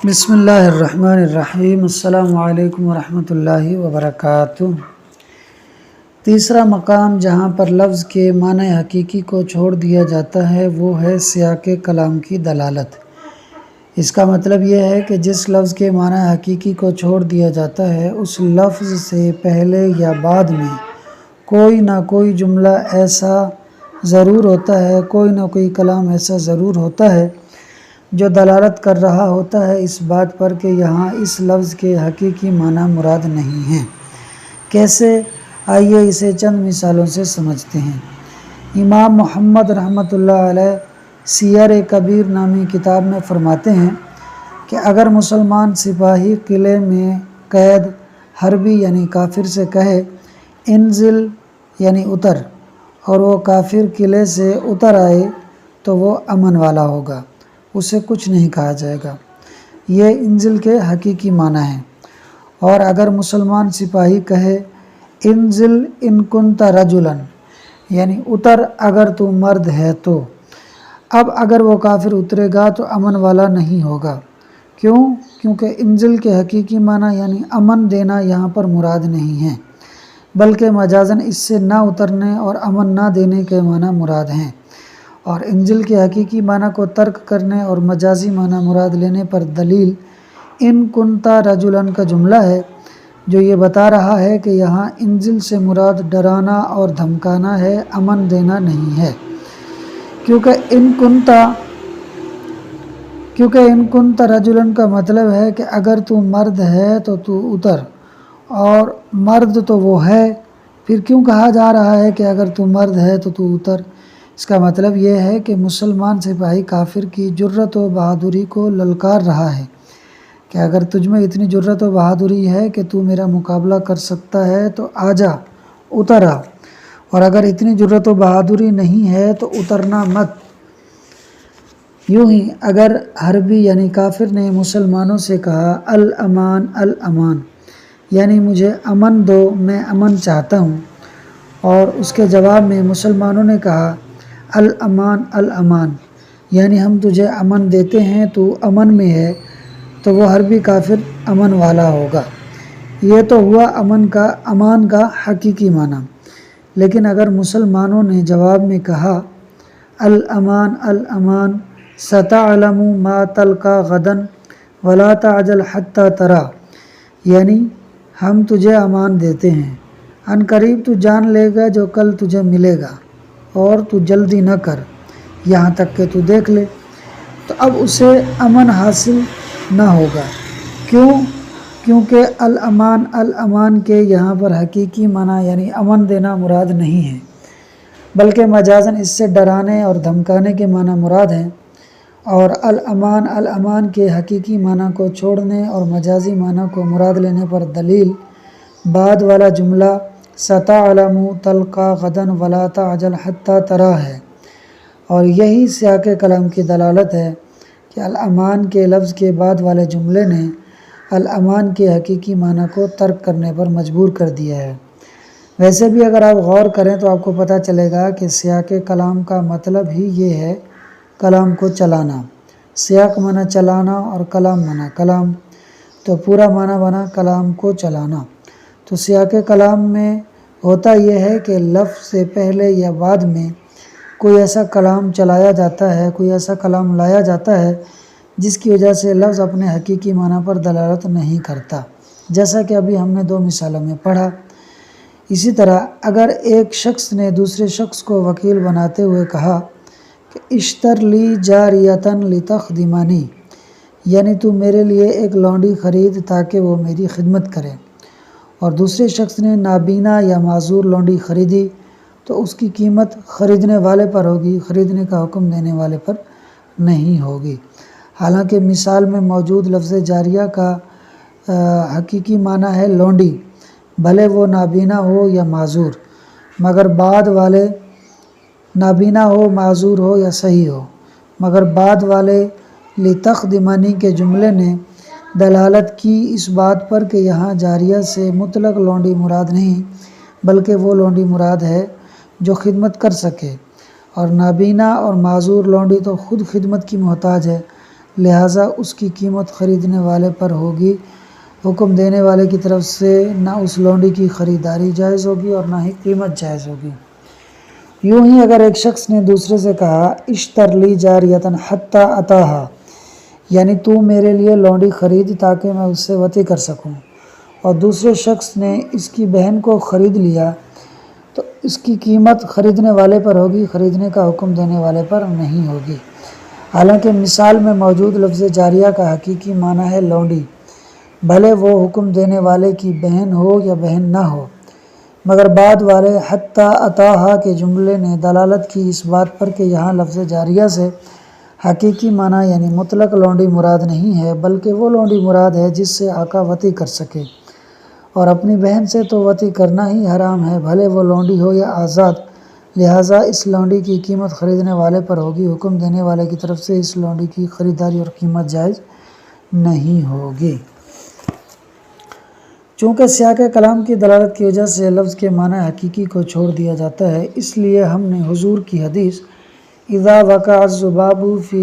بسم اللہ الرحمن الرحیم۔ السلام علیکم ورحمۃ اللہ وبرکاتہ۔ تیسرا مقام جہاں پر لفظ کے معنی حقیقی کو چھوڑ دیا جاتا ہے وہ ہے سیاق کلام کی دلالت۔ اس کا مطلب یہ ہے کہ جس لفظ کے معنی حقیقی کو چھوڑ دیا جاتا ہے اس لفظ سے پہلے یا بعد میں کوئی نہ کوئی جملہ ایسا ضرور ہوتا ہے، کوئی نہ کوئی کلام ایسا ضرور ہوتا ہے جو دلالت کر رہا ہوتا ہے اس بات پر کہ یہاں اس لفظ کے حقیقی معنی مراد نہیں ہیں۔ کیسے؟ آئیے اسے چند مثالوں سے سمجھتے ہیں۔ امام محمد رحمۃ اللہ علیہ سیر کبیر نامی کتاب میں فرماتے ہیں کہ اگر مسلمان سپاہی قلعے میں قید حربی یعنی کافر سے کہے انزل یعنی اتر، اور وہ کافر قلعے سے اتر آئے تو وہ امن والا ہوگا، اسے کچھ نہیں کہا جائے گا۔ یہ انزل کے حقیقی معنی ہے۔ اور اگر مسلمان سپاہی کہے انزل ان کنت رجلا یعنی اتر اگر تو مرد ہے تو، اب اگر وہ کافر اترے گا تو امن والا نہیں ہوگا۔ کیوں؟ کیونکہ انزل کے حقیقی معنی یعنی امن دینا یہاں پر مراد نہیں ہے، بلکہ مجازاً اس سے نہ اترنے اور امن نہ دینے کے معنی مراد ہیں۔ اور انزل کے حقیقی معنی کو ترک کرنے اور مجازی معنی مراد لینے پر دلیل ان کنتا رجلاً کا جملہ ہے، جو یہ بتا رہا ہے کہ یہاں انزل سے مراد ڈرانا اور دھمکانا ہے، امن دینا نہیں ہے۔ کیونکہ ان کنتا رجلاً کا مطلب ہے کہ اگر تو مرد ہے تو تو اتر، اور مرد تو وہ ہے، پھر کیوں کہا جا رہا ہے کہ اگر تو مرد ہے تو تو اتر؟ اس کا مطلب یہ ہے کہ مسلمان سپاہی کافر کی جرأت و بہادری کو للکار رہا ہے کہ اگر تجھ میں اتنی جرأت و بہادری ہے کہ تو میرا مقابلہ کر سکتا ہے تو آ جا، اتر آ، اور اگر اتنی جرأت و بہادری نہیں ہے تو اترنا مت۔ یوں ہی اگر حربی یعنی کافر نے مسلمانوں سے کہا الامان الامان یعنی مجھے امن دو، میں امن چاہتا ہوں، اور اس کے جواب میں مسلمانوں نے کہا الامان الامان یعنی ہم تجھے امن دیتے ہیں، تو امن میں ہے، تو وہ حربی کافر امن والا ہوگا۔ یہ تو ہوا امان کا حقیقی معنی۔ لیکن اگر مسلمانوں نے جواب میں کہا الامان الامان ستعلم ما تلقى غدا ولا تعجل حتى ترى یعنی ہم تجھے امان دیتے ہیں، عن قریب تو جان لے گا جو کل تجھے ملے گا، اور تو جلدی نہ کر یہاں تک کہ تو دیکھ لے، تو اب اسے امن حاصل نہ ہوگا۔ کیوں؟ کیونکہ الامان الامان کے یہاں پر حقیقی معنی یعنی امن دینا مراد نہیں ہے، بلکہ مجازاً اس سے ڈرانے اور دھمکانے کے معنی مراد ہیں۔ اور الامان الامان کے حقیقی معنی کو چھوڑنے اور مجازی معنی کو مراد لینے پر دلیل بعد والا جملہ ستعلم تلقى غدا ولا تعجل حتى ترى ہے، اور یہی سیاق کلام کی دلالت ہے کہ الامان کے لفظ کے بعد والے جملے نے الامان کے حقیقی معنی کو ترک کرنے پر مجبور کر دیا ہے۔ ویسے بھی اگر آپ غور کریں تو آپ کو پتہ چلے گا کہ سیاق کلام کا مطلب ہی یہ ہے کلام کو چلانا۔ سیاق معنی چلانا اور کلام معنی کلام، تو پورا معنی بنا کلام کو چلانا۔ تو سیاق کلام میں ہوتا یہ ہے کہ لفظ سے پہلے یا بعد میں کوئی ایسا کلام چلایا جاتا ہے، کوئی ایسا کلام لایا جاتا ہے جس کی وجہ سے لفظ اپنے حقیقی معنی پر دلالت نہیں کرتا، جیسا کہ ابھی ہم نے دو مثالوں میں پڑھا۔ اسی طرح اگر ایک شخص نے دوسرے شخص کو وکیل بناتے ہوئے کہا کہ اشتر لی جاریتن لتخدمانی یعنی تو میرے لیے ایک لونڈی خرید تاکہ وہ میری خدمت کرے، اور دوسرے شخص نے نابینا یا معذور لونڈی خریدی تو اس کی قیمت خریدنے والے پر ہوگی، خریدنے کا حکم دینے والے پر نہیں ہوگی۔ حالانکہ مثال میں موجود لفظ جاریہ کا حقیقی معنی ہے لونڈی، بھلے وہ نابینا ہو یا معذور، مگر بعد والے نابینا ہو، معذور ہو یا صحیح ہو، مگر بعد والے لتخدمانی کے جملے نے دلالت کی اس بات پر کہ یہاں جاریہ سے مطلق لونڈی مراد نہیں، بلکہ وہ لونڈی مراد ہے جو خدمت کر سکے، اور نابینا اور معذور لونڈی تو خود خدمت کی محتاج ہے، لہٰذا اس کی قیمت خریدنے والے پر ہوگی، حکم دینے والے کی طرف سے نہ اس لونڈی کی خریداری جائز ہوگی اور نہ ہی قیمت جائز ہوگی۔ یوں ہی اگر ایک شخص نے دوسرے سے کہا اشتر لی جاریتن حتی اتاہا، یعنی تو میرے لیے لونڈی خرید تاکہ میں اس سے وطی کر سکوں، اور دوسرے شخص نے اس کی بہن کو خرید لیا، تو اس کی قیمت خریدنے والے پر ہوگی، خریدنے کا حکم دینے والے پر نہیں ہوگی۔ حالانکہ مثال میں موجود لفظ جاریہ کا حقیقی معنی ہے لونڈی، بھلے وہ حکم دینے والے کی بہن ہو یا بہن نہ ہو، مگر بعد والے حتی اتاہا کے جملے نے دلالت کی اس بات پر کہ یہاں لفظ جاریہ سے حقیقی معنی یعنی مطلق لونڈی مراد نہیں ہے، بلکہ وہ لونڈی مراد ہے جس سے آقا وطی کر سکے، اور اپنی بہن سے تو وطی کرنا ہی حرام ہے، بھلے وہ لونڈی ہو یا آزاد۔ لہٰذا اس لونڈی کی قیمت خریدنے والے پر ہوگی، حکم دینے والے کی طرف سے اس لونڈی کی خریداری اور قیمت جائز نہیں ہوگی۔ چونکہ سیاق کلام کی دلالت کی وجہ سے لفظ کے معنی حقیقی کو چھوڑ دیا جاتا ہے، اس لیے ہم نے حضور کی حدیث اذا وقع الذباب في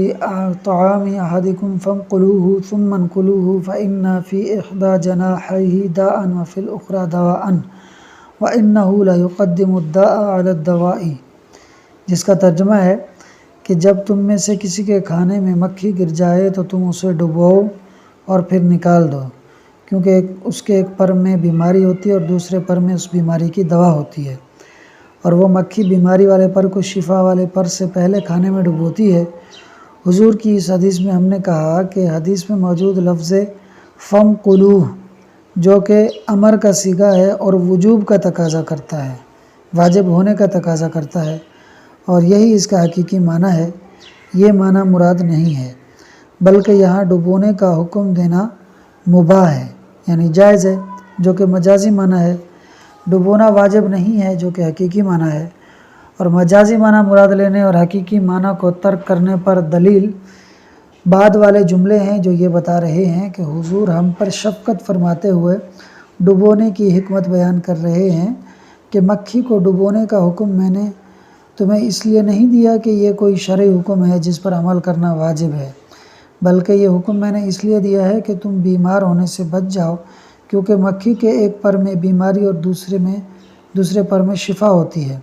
طعام احدكم فانقلوه ثم انقلوه فإن في احدى جناحيه داء وفي الاخرى دواء وانه لا يقدم الداء على الدواء، جس کا ترجمہ ہے کہ جب تم میں سے کسی کے کھانے میں مکھی گر جائے تو تم اسے ڈبوؤ اور پھر نکال دو، کیونکہ اس کے ایک پر میں بیماری ہوتی ہے اور دوسرے پر میں اس بیماری کی دوا ہوتی ہے، اور وہ مکھی بیماری والے پر کو شفا والے پر سے پہلے کھانے میں ڈبوتی ہے۔ حضور کی اس حدیث میں ہم نے کہا کہ حدیث میں موجود لفظ فم قلوہ جو کہ امر کا صیغہ ہے اور وجوب کا تقاضا کرتا ہے، واجب ہونے کا تقاضا کرتا ہے، اور یہی اس کا حقیقی معنی ہے، یہ معنی مراد نہیں ہے، بلکہ یہاں ڈبونے کا حکم دینا مباح ہے یعنی جائز ہے، جو کہ مجازی معنی ہے۔ ڈبونا واجب نہیں ہے، جو کہ حقیقی معنی ہے، اور مجازی معنی مراد لینے اور حقیقی معنی کو ترک کرنے پر دلیل بعد والے جملے ہیں جو یہ بتا رہے ہیں کہ حضور ہم پر شفقت فرماتے ہوئے ڈبونے کی حکمت بیان کر رہے ہیں کہ مکھی کو ڈبونے کا حکم میں نے تمہیں اس لیے نہیں دیا کہ یہ کوئی شرعی حکم ہے جس پر عمل کرنا واجب ہے، بلکہ یہ حکم میں نے اس لیے دیا ہے کہ تم بیمار ہونے سے بچ جاؤ، کیونکہ مکھی کے ایک پر میں بیماری اور دوسرے پر میں شفا ہوتی ہے،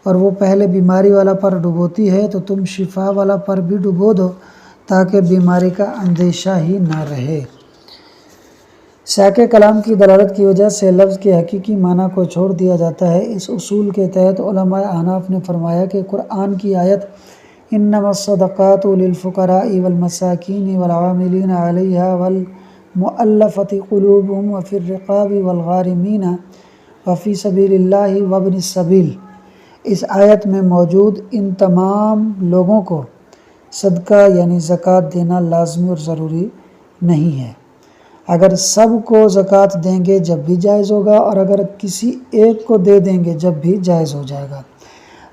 اور وہ پہلے بیماری والا پر ڈبوتی ہے تو تم شفا والا پر بھی ڈبو دو تاکہ بیماری کا اندیشہ ہی نہ رہے۔ سیاق کلام کی دلالت کی وجہ سے لفظ کے حقیقی معنی کو چھوڑ دیا جاتا ہے۔ اس اصول کے تحت علماء احناف نے فرمایا کہ قرآن کی آیت انما الصدقات للفقراء والمساکین والعاملین علیہا والمؤلفۃ قلوبہم وفی الرقاب والغارمین وفی سبیل اللہ وابن السبیل، اس آیت میں موجود ان تمام لوگوں کو صدقہ یعنی زکوٰۃ دینا لازمی اور ضروری نہیں ہے۔ اگر سب کو زکوٰۃ دیں گے جب بھی جائز ہوگا، اور اگر کسی ایک کو دے دیں گے جب بھی جائز ہو جائے گا۔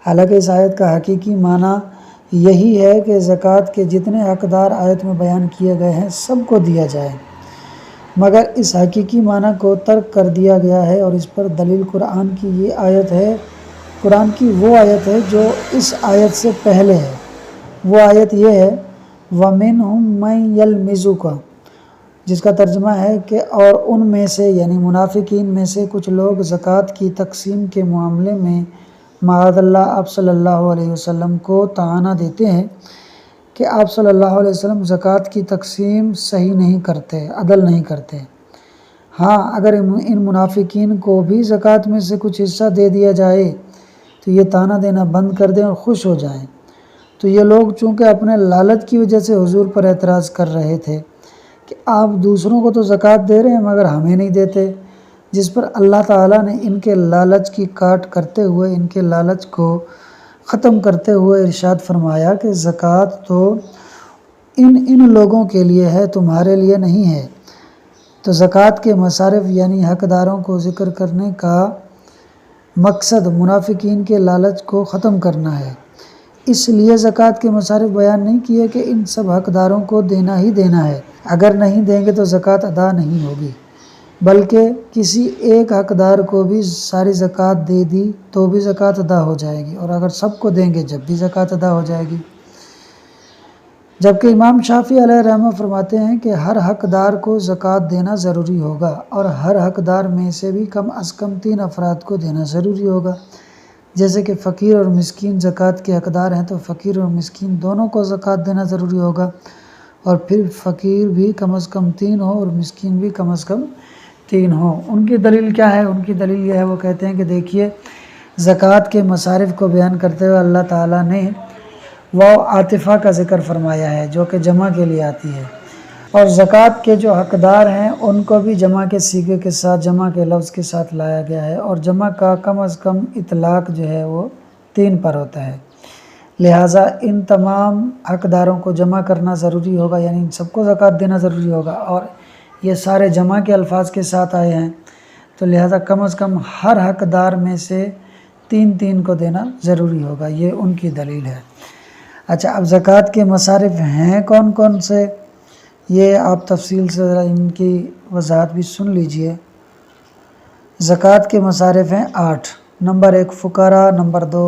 حالانکہ اس آیت کا حقیقی معنی یہی ہے کہ زکوٰۃ کے جتنے حقدار آیت میں بیان کیے گئے ہیں سب کو دیا جائے، مگر اس حقیقی معنی کو ترک کر دیا گیا ہے، اور اس پر دلیل قرآن کی یہ آیت ہے، قرآن کی وہ آیت ہے جو اس آیت سے پہلے ہے۔ وہ آیت یہ ہے وَمِنْهُمْ مَنْ يَلْمِزُكَ، جس کا ترجمہ ہے کہ اور ان میں سے یعنی منافقین میں سے کچھ لوگ زکوٰۃ کی تقسیم کے معاملے میں معاذ اللہ آپ صلی اللہ علیہ وسلم کو طعنہ دیتے ہیں کہ آپ صلی اللہ علیہ وسلم زکوٰۃ کی تقسیم صحیح نہیں کرتے، عدل نہیں کرتے۔ ہاں اگر ان منافقین کو بھی زکوٰۃ میں سے کچھ حصہ دے دیا جائے تو یہ طعنہ دینا بند کر دیں اور خوش ہو جائیں۔ تو یہ لوگ چونکہ اپنے لالچ کی وجہ سے حضور پر اعتراض کر رہے تھے کہ آپ دوسروں کو تو زکوٰۃ دے رہے ہیں مگر ہمیں نہیں دیتے، جس پر اللہ تعالیٰ نے ان کے لالچ کی کاٹ کرتے ہوئے، ان کے لالچ کو ختم کرتے ہوئے ارشاد فرمایا کہ زکوٰۃ تو ان لوگوں کے لیے ہے، تمہارے لیے نہیں ہے۔ تو زکوٰۃ کے مصارف یعنی حقداروں کو ذکر کرنے کا مقصد منافقین کے لالچ کو ختم کرنا ہے، اس لیے زکوٰۃ کے مصارف بیان نہیں کیے کہ ان سب حقداروں کو دینا ہی دینا ہے، اگر نہیں دیں گے تو زکوٰۃ ادا نہیں ہوگی، بلکہ کسی ایک حقدار کو بھی ساری زکوٰۃ دے دی تو بھی زکوٰۃ ادا ہو جائے گی، اور اگر سب کو دیں گے جب بھی زکوٰۃ ادا ہو جائے گی۔ جبکہ امام شافعی علیہ رحمہ فرماتے ہیں کہ ہر حقدار کو زکوٰۃ دینا ضروری ہوگا اور ہر حقدار میں سے بھی کم از کم 3 افراد کو دینا ضروری ہوگا، جیسے کہ فقیر اور مسکین زکوٰۃ کے حقدار ہیں تو فقیر اور مسکین دونوں کو زکوٰۃ دینا ضروری ہوگا، اور پھر فقیر بھی کم از کم 3 ہو اور مسکین بھی کم از کم 3 ہو۔ ان کی دلیل کیا ہے؟ ان کی دلیل یہ ہے، وہ کہتے ہیں کہ دیکھیے زکوٰۃ کے مصارف کو بیان کرتے ہوئے اللہ تعالیٰ نے واو عاطفہ کا ذکر فرمایا ہے جو کہ جمع کے لیے آتی ہے، اور زکوٰۃ کے جو حقدار ہیں ان کو بھی جمع کے صیغے کے ساتھ، جمع کے لفظ کے ساتھ لایا گیا ہے، اور جمع کا کم از کم اطلاق جو ہے وہ 3 پر ہوتا ہے، لہٰذا ان تمام حقداروں کو جمع کرنا ضروری ہوگا، یعنی ان سب کو زکوٰۃ دینا ضروری ہوگا، اور یہ سارے جمع کے الفاظ کے ساتھ آئے ہیں تو لہٰذا کم از کم ہر حقدار میں سے 3 کو دینا ضروری ہوگا، یہ ان کی دلیل ہے۔ اچھا، اب زکوٰۃ کے مصارف ہیں کون کون سے، یہ آپ تفصیل سے ذرا ان کی وضاحت بھی سن لیجئے۔ زکوٰۃ کے مصارف ہیں 8۔ نمبر 1 فقراء، نمبر 2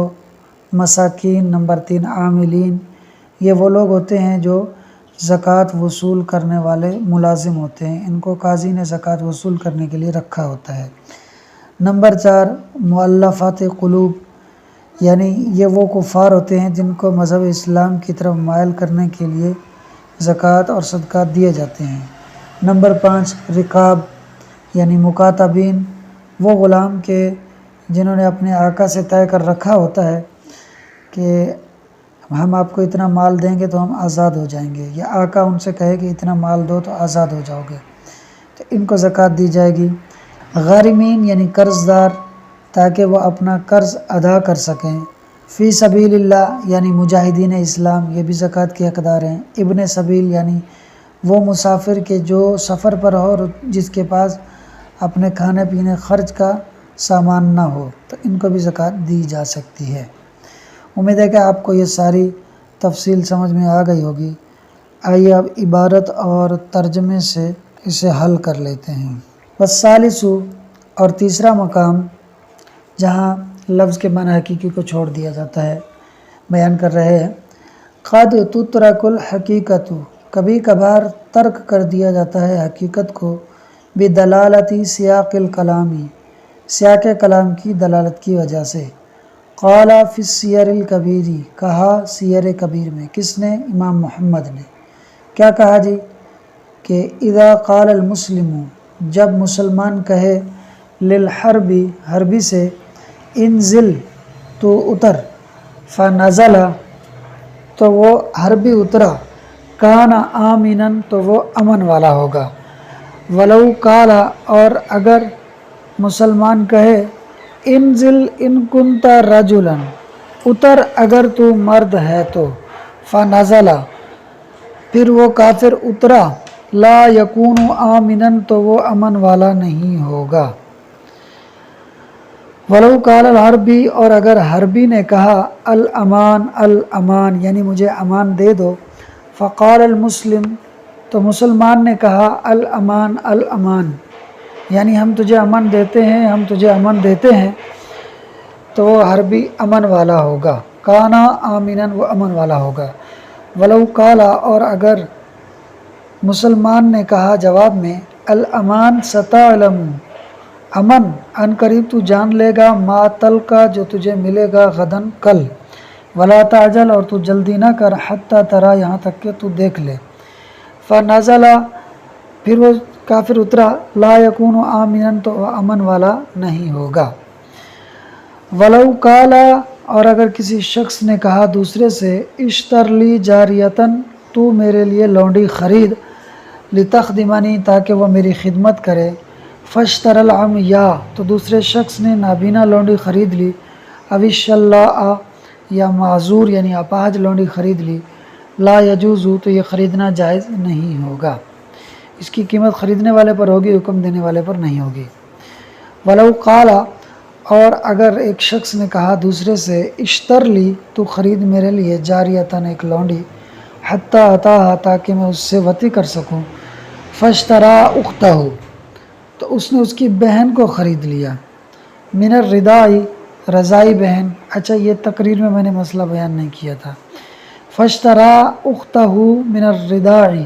مساکین، نمبر 3 عاملین، یہ وہ لوگ ہوتے ہیں جو زکوٰۃ وصول کرنے والے ملازم ہوتے ہیں، ان کو قاضی نے زکوٰۃ وصول کرنے کے لیے رکھا ہوتا ہے۔ نمبر 4 مؤلفات قلوب، یعنی یہ وہ کفار ہوتے ہیں جن کو مذہب اسلام کی طرف مائل کرنے کے لیے زکوٰۃ اور صدقات دیے جاتے ہیں۔ نمبر 5 رقاب، یعنی مکاتبین، وہ غلام کے جنہوں نے اپنے آقا سے طے کر رکھا ہوتا ہے کہ ہم آپ کو اتنا مال دیں گے تو ہم آزاد ہو جائیں گے، یا آقا ان سے کہے کہ اتنا مال دو تو آزاد ہو جاؤ گے، تو ان کو زکوٰۃ دی جائے گی۔ غارمین یعنی قرض دار، تاکہ وہ اپنا قرض ادا کر سکیں۔ فی سبیل اللہ یعنی مجاہدین اسلام، یہ بھی زکوٰۃ کے حقدار ہیں۔ ابن سبیل یعنی وہ مسافر کے جو سفر پر ہو اور جس کے پاس اپنے کھانے پینے خرچ کا سامان نہ ہو، تو ان کو بھی زکوٰۃ دی جا سکتی ہے۔ امید ہے کہ آپ کو یہ ساری تفصیل سمجھ میں آ گئی ہوگی۔ آئیے اب عبارت اور ترجمے سے اسے حل کر لیتے ہیں۔ والثالث، اور تیسرا مقام جہاں لفظ کے معنی حقیقی کو چھوڑ دیا جاتا ہے، بیان کر رہے ہیں۔ قد تترک الحقیقت، کبھی کبھار ترک کر دیا جاتا ہے حقیقت کو، بدلالتی سیاق الکلامی، سیاق کلام کی دلالت کی وجہ سے۔ قال فی السیر الکبیری، کہا سیر کبیر میں، کس نے؟ امام محمد نے۔ کیا کہا جی؟ کہ اذا قال المسلم، جب مسلمان کہے للحربی، حربی سے، انزل، تو اتر، فنزل، تو وہ حربی اترا، کان آمنا، تو وہ امن والا ہوگا۔ ولو قال، اور اگر مسلمان کہے انزل ان کنت رجلا، اتر اگر تو مرد ہے تو، فنزل، پھر وہ کافر اترا، لا یکون آمنا، تو وہ امن والا نہیں ہوگا۔ ولو قال الحربی، اور اگر حربی نے کہا الامان، الامان، یعنی مجھے امان دے دو، فقال المسلم، تو مسلمان نے کہا الامان، الامان، یعنی ہم تجھے امن دیتے ہیں، ہم تجھے امن دیتے ہیں، تو وہ حربی امن والا ہوگا، کانا آمنا، وہ امن والا ہوگا۔ ولو قال، اور اگر مسلمان نے کہا جواب میں الامان ستعلم، امن ان قریب تو جان لے گا، ما تلقا، جو تجھے ملے گا، غدن، کل، ولا تعجل، اور تو جلدی نہ کر، حتی ترى، یہاں تک کہ تو دیکھ لے، فنزل، پھر وہ کافر اترا، لا یکون آمنا، تو وہ امن والا نہیں ہوگا۔ ولو قال، اور اگر کسی شخص نے کہا دوسرے سے اشتر لی جاریتن، تو میرے لیے لونڈی خرید، لتخدمنی، تاکہ وہ میری خدمت کرے، فاشتر العمیا، تو دوسرے شخص نے نابینا لونڈی خرید لی، او الشلاء، یا معذور یعنی اپاہج لونڈی خرید لی، لا یجوز، تو یہ خریدنا جائز نہیں ہوگا، اس کی قیمت خریدنے والے پر ہوگی، حکم دینے والے پر نہیں ہوگی۔ ولو قال، اور اگر ایک شخص نے کہا دوسرے سے اشتر لی، تو خرید میرے لیے، جاریتن، ایک لونڈی، حتی اتاہا، تاکہ میں اس سے وطی کر سکوں، فاشترا اختہ، تو اس نے اس کی بہن کو خرید لیا، من الردائی، رضائی بہن۔ اچھا، یہ تقریر میں نے مسئلہ بیان نہیں کیا تھا۔ فشترا اختہ من الرداعی،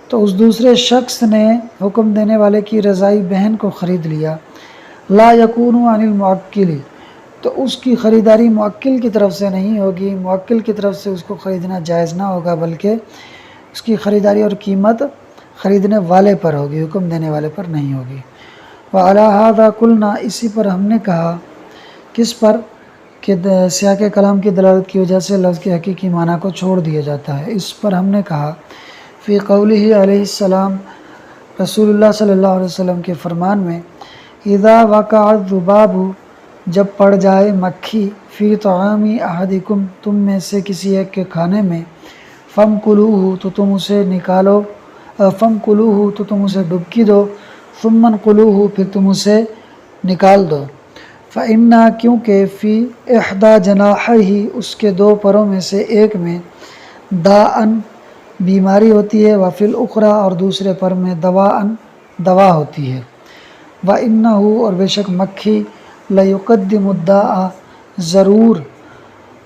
تو اس دوسرے شخص نے حکم دینے والے کی رضائی بہن کو خرید لیا، لا یکون عن المعکل، تو اس کی خریداری موکل کی طرف سے نہیں ہوگی، موکل کی طرف سے اس کو خریدنا جائز نہ ہوگا، بلکہ اس کی خریداری اور قیمت خریدنے والے پر ہوگی، حکم دینے والے پر نہیں ہوگی۔ وعلی ھذا قلنا، اسی پر ہم نے کہا، کس پر؟ کہ سیاق کلام کی دلالت کی وجہ سے لفظ کے حقیقی معنی کو چھوڑ دیا جاتا ہے، اس پر ہم نے کہا فی قولہ علیہ السلام، رسول اللہ صلی اللہ علیہ وسلم کے فرمان میں، اذا وقع الذباب، جب پڑ جائے مکھی، فی طعام احدکم، تم میں سے کسی ایک کے کھانے میں، فامکلوہ، تو تم اسے نکالو، فامکلوہ، تو تم اسے ڈبکی دو، ثم انقلوہ، پھر تم اسے نکال دو، فإنّا، کیونکہ فی احدی جناحیہ، اس کے دو پروں میں سے ایک میں، داءً، بیماری ہوتی ہے، وفی الاخری، اور دوسرے پر میں دواءً، دوا ہوتی ہے، وإنہ، اور بے شک مکھی، لیقدم الداء، ضرور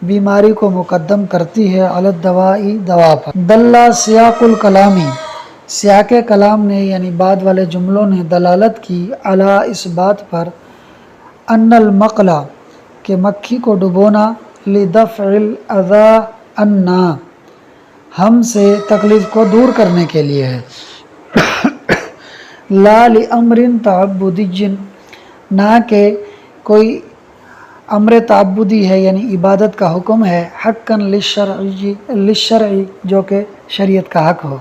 بیماری کو مقدم کرتی ہے، علی الدواء، دوا پر۔ دل سیاق الکلامی، سیاق کلام نے یعنی بعد والے جملوں نے دلالت کی، علی، اس بات پر، ان المقلا، کہ مکھی کو ڈبونا، لدفع الاذی عنا، ہم سے تکلیف کو دور کرنے کے لیے ہے، لا لامر تعبدی، نہ کہ کوئی امر تعبدی ہے یعنی عبادت کا حکم ہے، حقا للشرع، جو کہ شریعت کا حق ہو،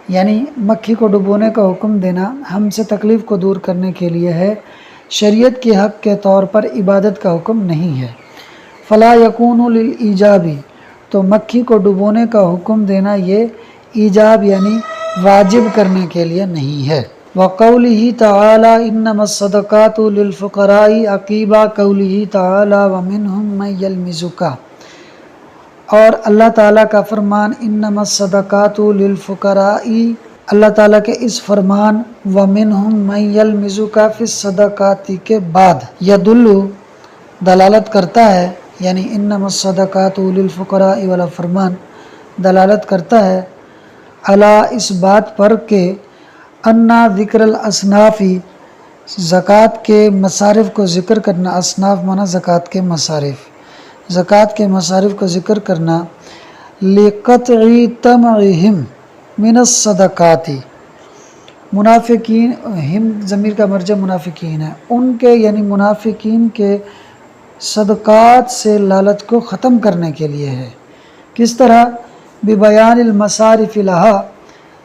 یعنی مکھی کو ڈبونے کا حکم دینا ہم سے تکلیف کو دور کرنے کے لیے ہے، شریعت کے حق کے طور پر عبادت کا حکم نہیں ہے۔ فلا یکون للایجاب، تو مکھی کو ڈبونے کا حکم دینا یہ ایجاب یعنی واجب کرنے کے لیے نہیں ہے۔ وقولہ تعالی انما الصدقات للفقراء، عقیبہ قولہ تعالی ومنہم من یلمزک، اور اللہ تعالیٰ کا فرمان انما الصدقات للفقراء، اللہ تعالیٰ کے اس فرمان ومنہم من یلمزک فی الصدقات کے بعد، یدل، دلالت کرتا ہے، یعنی انما الصدقات للفقراء والا فرمان دلالت کرتا ہے، علی، اس بات پر کہ انا ذکر الاصناف، زکوٰۃ کے مصارف کو ذکر کرنا، اصناف مانا زکوٰۃ کے مصارف، زکوٰۃ کے مصارف کو ذکر کرنا، لقطع طمعہم من الصدقات، منافقین، ہم ضمیر کا مرجع منافقین ہے، ان کے یعنی منافقین کے صدقات سے لالچ کو ختم کرنے کے لیے ہے۔ کس طرح؟ ببیان المصارف لہا،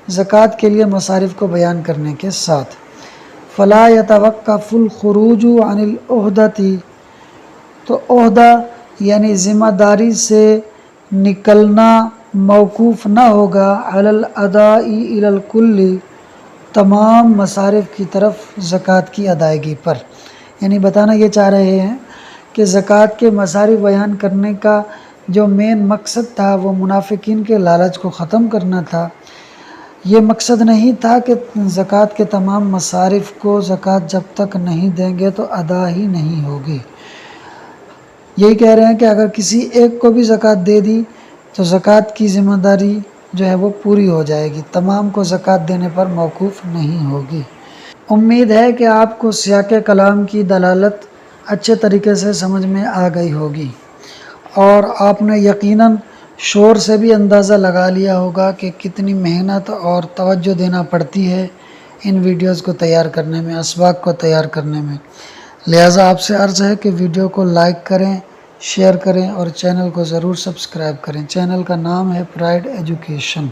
زکوٰۃ کے لیے مصارف کو بیان کرنے کے ساتھ، فلا یتوقف الخروج عن العہدۃ، تو عہدہ یعنی ذمہ داری سے نکلنا موقوف نہ ہوگا، علی الاداء الی الکل، تمام مصارف کی طرف زکوٰۃ کی ادائیگی پر، یعنی بتانا یہ چاہ رہے ہیں کہ زکوٰۃ کے مصارف بیان کرنے کا جو مین مقصد تھا وہ منافقین کے لالچ کو ختم کرنا تھا، یہ مقصد نہیں تھا کہ زکوٰۃ کے تمام مصارف کو زکوٰۃ جب تک نہیں دیں گے تو ادا ہی نہیں ہوگی، یہی کہہ رہے ہیں کہ اگر کسی ایک کو بھی زکوٰۃ دے دی تو زکوٰۃ کی ذمہ داری جو ہے وہ پوری ہو جائے گی، تمام کو زکوٰۃ دینے پر موقوف نہیں ہوگی۔ امید ہے کہ آپ کو سیاق کلام کی دلالت اچھے طریقے سے سمجھ میں آ گئی ہوگی، اور آپ نے یقیناً شور سے بھی اندازہ لگا لیا ہوگا کہ کتنی محنت اور توجہ دینا پڑتی ہے ان ویڈیوز کو تیار کرنے میں، اسباق کو تیار کرنے میں، لہٰذا آپ سے عرض ہے کہ ویڈیو کو لائک کریں، شیئر کریں اور چینل کو ضرور سبسکرائب کریں۔ چینل کا نام ہے پرائڈ ایجوکیشن۔